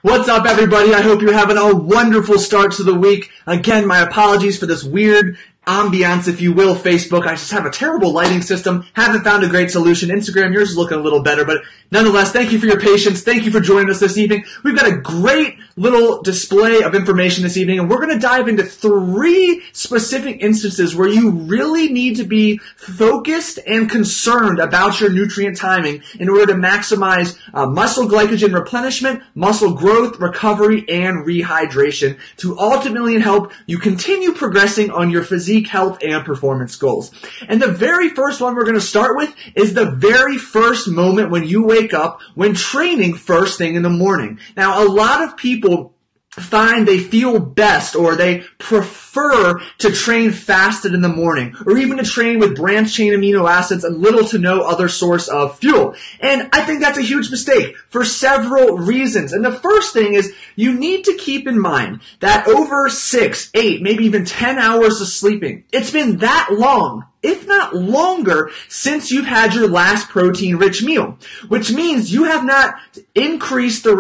What's up, everybody? I hope you're having a wonderful start to the week. Again, my apologies for this weird ambiance, if you will, Facebook. I just have a terrible lighting system. Haven't found a great solution. Instagram, yours is looking a little better, but nonetheless, thank you for your patience. Thank you for joining us this evening. We've got a great little display of information this evening, and we're going to dive into 3 specific instances where you really need to be focused and concerned about your nutrient timing in order to maximize muscle glycogen replenishment, muscle growth, recovery, and rehydration to ultimately help you continue progressing on your physique, health, and performance goals. And the very first one we're going to start with is the very first moment when you wake up when training first thing in the morning. Now, a lot of people find they feel best or they prefer to train fasted in the morning or even to train with branched chain amino acids and little to no other source of fuel. And I think that's a huge mistake for several reasons. And the first thing is you need to keep in mind that over 6, 8, maybe even 10 hours of sleeping, it's been that long, if not longer, since you've had your last protein-rich meal, which means you have not increased the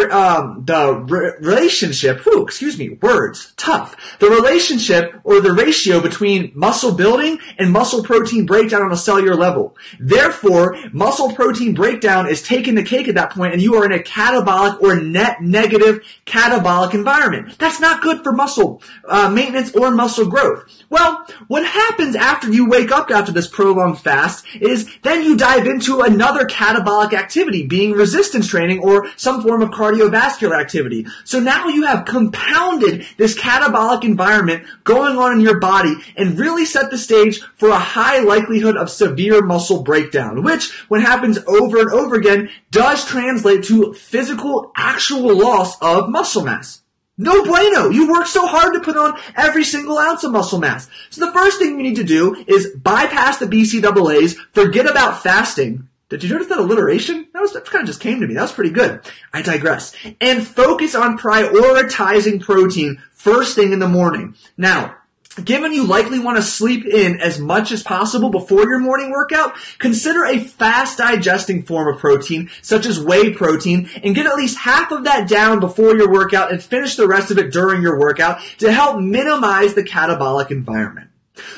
relationship, the relationship or the ratio between muscle building and muscle protein breakdown on a cellular level. Therefore, muscle protein breakdown is taking the cake at that point, and you are in a catabolic or net negative catabolic environment. That's not good for muscle maintenance or muscle growth. Well, what happens after you wake up after this prolonged fast is then you dive into another catabolic activity, being resistance training or some form of cardiovascular activity. So now you have compounded this catabolic environment going on in your body and really set the stage for a high likelihood of severe muscle breakdown, which, when happens over and over again, does translate to physical, actual loss of muscle mass. No bueno. You work so hard to put on every single ounce of muscle mass. So the first thing you need to do is bypass the BCAAs, forget about fasting. Did you notice that alliteration? That kind of just came to me. That was pretty good. I digress. And focus on prioritizing protein first thing in the morning. Now, given you likely want to sleep in as much as possible before your morning workout, consider a fast digesting form of protein, such as whey protein, and get at least half of that down before your workout and finish the rest of it during your workout to help minimize the catabolic environment.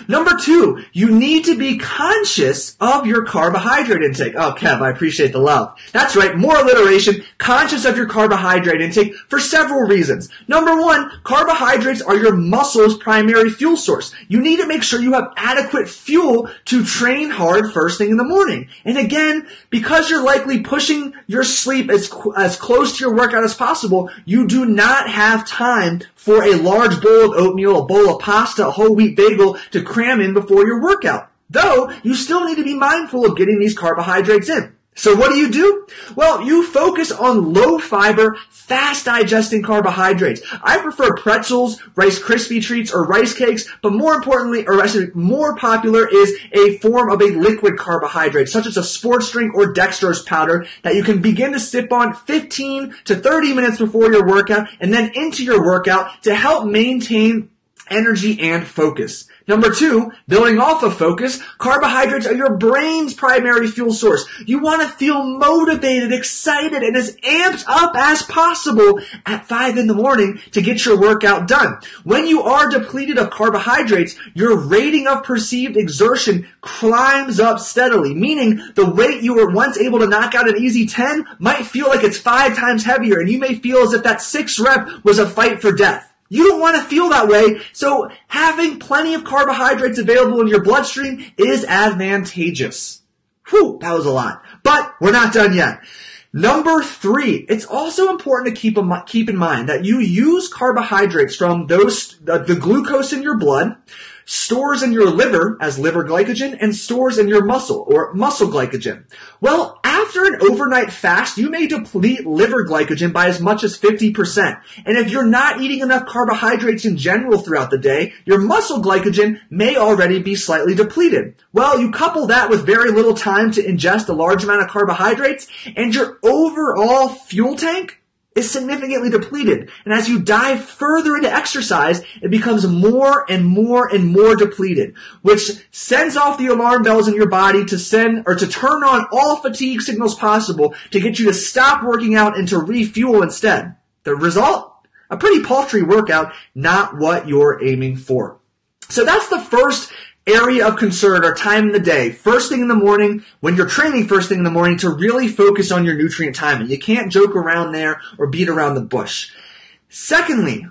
Number 2, you need to be conscious of your carbohydrate intake. Oh, Kev, I appreciate the love. That's right, more alliteration, conscious of your carbohydrate intake for several reasons. Number 1, carbohydrates are your muscle's primary fuel source. You need to make sure you have adequate fuel to train hard first thing in the morning. And again, because you're likely pushing your sleep as close to your workout as possible, you do not have time for a large bowl of oatmeal, a bowl of pasta, a whole wheat bagel to cram in before your workout. Though, you still need to be mindful of getting these carbohydrates in. So what do? Well, you focus on low fiber, fast digesting carbohydrates. I prefer pretzels, Rice Krispie treats, or rice cakes, but more importantly, or actually more popular is a form of a liquid carbohydrate, such as a sports drink or dextrose powder that you can begin to sip on 15 to 30 minutes before your workout and then into your workout to help maintain energy and focus. Number 2, building off of focus, carbohydrates are your brain's primary fuel source. You want to feel motivated, excited, and as amped up as possible at 5 in the morning to get your workout done. When you are depleted of carbohydrates, your rating of perceived exertion climbs up steadily, meaning the weight you were once able to knock out an easy 10 might feel like it's 5 times heavier, and you may feel as if that 6 rep was a fight for death. You don't want to feel that way, so having plenty of carbohydrates available in your bloodstream is advantageous. Whew, that was a lot. But we're not done yet. Number 3, it's also important to keep in mind that you use carbohydrates from the glucose in your blood, stores in your liver as liver glycogen, and stores in your muscle or muscle glycogen. Well, after an overnight fast, you may deplete liver glycogen by as much as 50%. And if you're not eating enough carbohydrates in general throughout the day, your muscle glycogen may already be slightly depleted. Well, you couple that with very little time to ingest a large amount of carbohydrates, and your overall fuel tank is significantly depleted. And as you dive further into exercise, it becomes more and more and more depleted, which sends off the alarm bells in your body to turn on all fatigue signals possible to get you to stop working out and to refuel instead. The result? A pretty paltry workout, not what you're aiming for. So that's the first area of concern or time in the day. First thing in the morning, when you're training first thing in the morning, to really focus on your nutrient timing. You can't joke around there or beat around the bush. Secondly,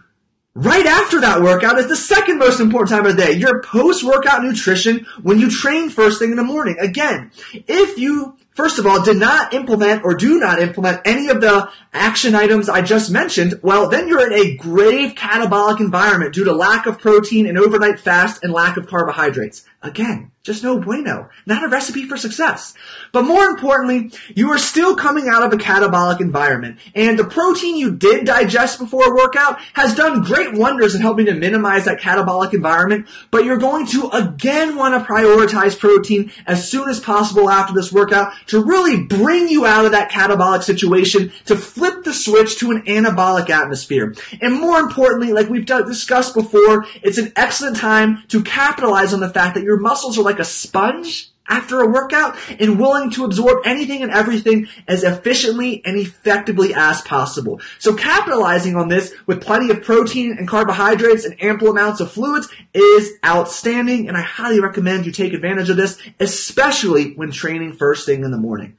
right after that workout is the second most important time of the day, your post-workout nutrition when you train first thing in the morning. Again, if you, first of all, did not implement or do not implement any of the action items I just mentioned, well, then you're in a grave catabolic environment due to lack of protein and overnight fast and lack of carbohydrates. Again, just no bueno. Not a recipe for success. But more importantly, you are still coming out of a catabolic environment. And the protein you did digest before a workout has done great wonders in helping to minimize that catabolic environment. But you're going to again want to prioritize protein as soon as possible after this workout to really bring you out of that catabolic situation, to flip the switch to an anabolic atmosphere. And more importantly, like we've discussed before, it's an excellent time to capitalize on the fact that your muscles are like a sponge after a workout and willing to absorb anything and everything as efficiently and effectively as possible. So capitalizing on this with plenty of protein and carbohydrates and ample amounts of fluids is outstanding, and I highly recommend you take advantage of this, especially when training first thing in the morning.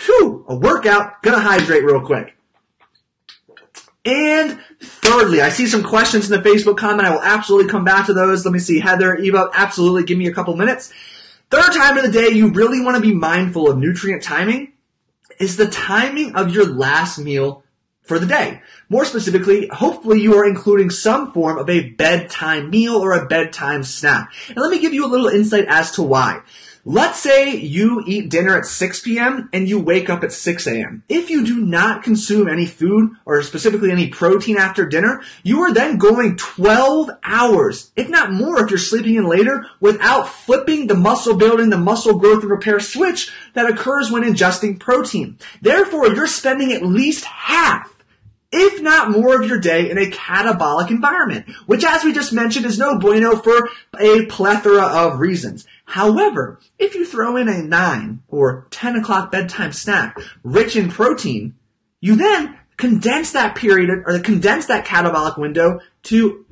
Whew, a workout, gonna hydrate real quick. And thirdly, I see some questions in the Facebook comment. I will absolutely come back to those. Let me see. Heather, Eva, absolutely. Give me a couple minutes. Third time of the day you really want to be mindful of nutrient timing is the timing of your last meal for the day. More specifically, hopefully you are including some form of a bedtime meal or a bedtime snack. And let me give you a little insight as to why. Let's say you eat dinner at 6 p.m. and you wake up at 6 a.m. If you do not consume any food or specifically any protein after dinner, you are then going 12 hours, if not more if you're sleeping in later, without flipping the muscle building, the muscle growth and repair switch that occurs when ingesting protein. Therefore, you're spending at least half, if not more, of your day in a catabolic environment, which, as we just mentioned, is no bueno for a plethora of reasons. However, if you throw in a 9 or 10 o'clock bedtime snack rich in protein, you then condense that period or condense that catabolic window to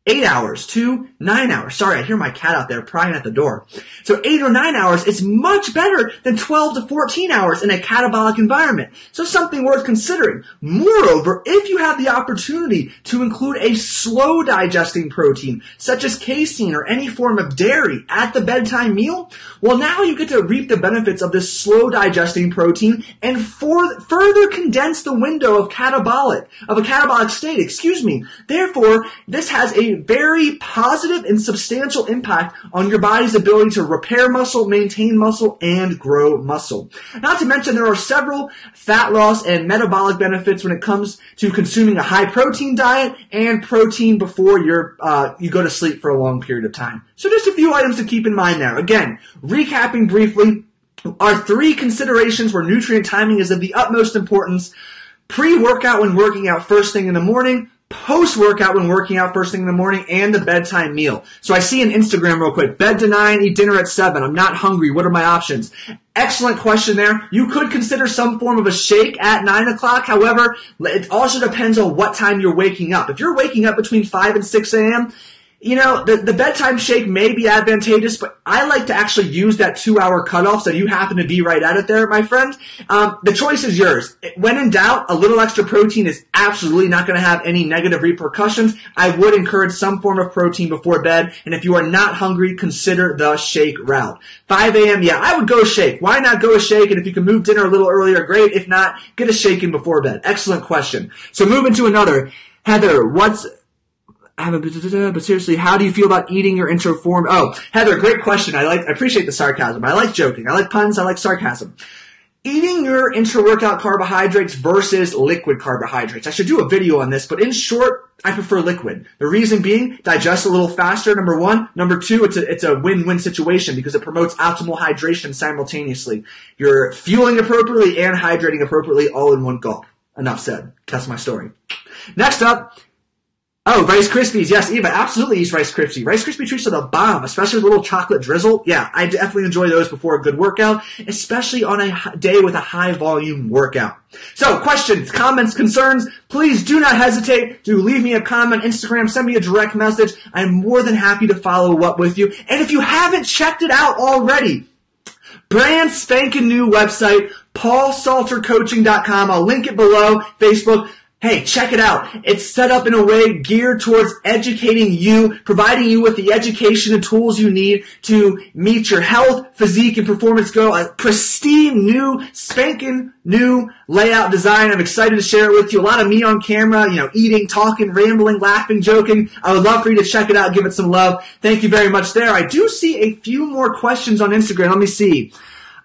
8 hours to 9 hours. Sorry, I hear my cat out there prying at the door. So 8 or 9 hours is much better than 12 to 14 hours in a catabolic environment. So something worth considering. Moreover, if you have the opportunity to include a slow digesting protein, such as casein or any form of dairy at the bedtime meal, well, now you get to reap the benefits of this slow digesting protein and further condense the window of a catabolic state, Therefore, this has a very positive and substantial impact on your body's ability to repair muscle, maintain muscle, and grow muscle. Not to mention there are several fat loss and metabolic benefits when it comes to consuming a high protein diet and protein before you go to sleep for a long period of time. So just a few items to keep in mind there. Again, recapping briefly, our 3 considerations where nutrient timing is of the utmost importance: pre-workout when working out first thing in the morning, post-workout when working out first thing in the morning, and the bedtime meal. So I see an Instagram real quick. Bed to 9, eat dinner at 7. I'm not hungry. What are my options? Excellent question there. You could consider some form of a shake at 9 o'clock. However, it also depends on what time you're waking up. If you're waking up between 5 and 6 a.m., the bedtime shake may be advantageous, but I like to actually use that 2-hour cutoff, so you happen to be right at it there, my friend. The choice is yours. When in doubt, a little extra protein is absolutely not going to have any negative repercussions. I would encourage some form of protein before bed, and if you are not hungry, consider the shake route. 5 a.m., yeah, I would go shake. Why not go a shake? And if you can move dinner a little earlier, great. If not, get a shake in before bed. Excellent question. So moving to another. Heather, but seriously, how do you feel about eating your intro form? Oh, Heather, great question. I appreciate the sarcasm. I like joking. I like puns. I like sarcasm. Eating your intra-workout carbohydrates versus liquid carbohydrates. I should do a video on this, but in short, I prefer liquid. The reason being, digest a little faster, number 1. Number 2, it's a win-win situation because it promotes optimal hydration simultaneously. You're fueling appropriately and hydrating appropriately all in one gulp. Enough said. That's my story. Next up, Oh, Rice Krispies. Yes, Eva, absolutely eat Rice Krispies. Rice Krispie treats are the bomb, especially with a little chocolate drizzle. Yeah, I definitely enjoy those before a good workout, especially on a day with a high volume workout. So, questions, comments, concerns, please do not hesitate to leave me a comment, Instagram, send me a direct message. I'm more than happy to follow up with you. And if you haven't checked it out already, brand spanking new website, paulsaltercoaching.com. I'll link it below, Facebook. Hey, check it out. It's set up in a way geared towards educating you, providing you with the education and tools you need to meet your health, physique, and performance goal. A pristine, new, spanking new layout design. I'm excited to share it with you. A lot of me on camera, eating, talking, rambling, laughing, joking. I would love for you to check it out, give it some love. Thank you very much there. I do see a few more questions on Instagram. Let me see.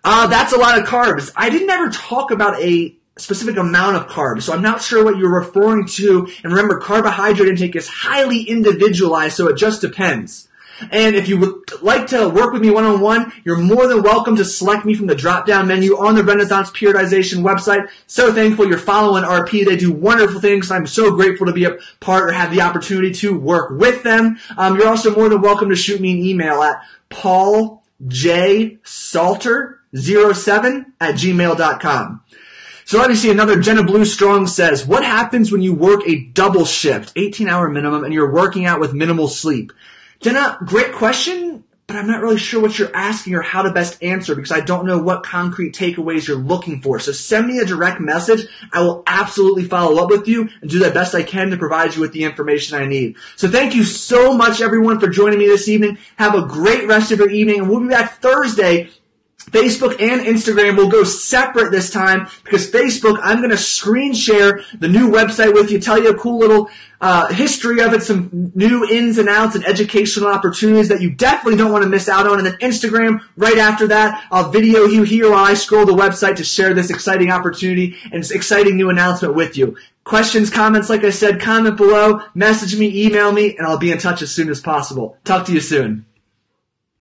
That's a lot of carbs. I didn't ever talk about a specific amount of carbs, so I'm not sure what you're referring to. And remember, carbohydrate intake is highly individualized, so it just depends. And if you would like to work with me one-on-one, you're more than welcome to select me from the drop-down menu on the Renaissance Periodization website. So thankful you're following RP. They do wonderful things. I'm so grateful to be a part or have the opportunity to work with them. You're also more than welcome to shoot me an email at pauljsalter07@gmail.com. So let me see, another Jenna Blue Strong says, what happens when you work a double shift, 18-hour minimum, and you're working out with minimal sleep? Jenna, great question, but I'm not really sure what you're asking or how to best answer because I don't know what concrete takeaways you're looking for. So send me a direct message. I will absolutely follow up with you and do the best I can to provide you with the information I need. So thank you so much, everyone, for joining me this evening. Have a great rest of your evening, and we'll be back Thursday. Facebook and Instagram will go separate this time because Facebook, I'm going to screen share the new website with you, tell you a cool little history of it, some new ins and outs and educational opportunities that you definitely don't want to miss out on. And then Instagram, right after that, I'll video you here while I scroll the website to share this exciting opportunity and this exciting new announcement with you. Questions, comments, like I said, comment below, message me, email me, and I'll be in touch as soon as possible. Talk to you soon.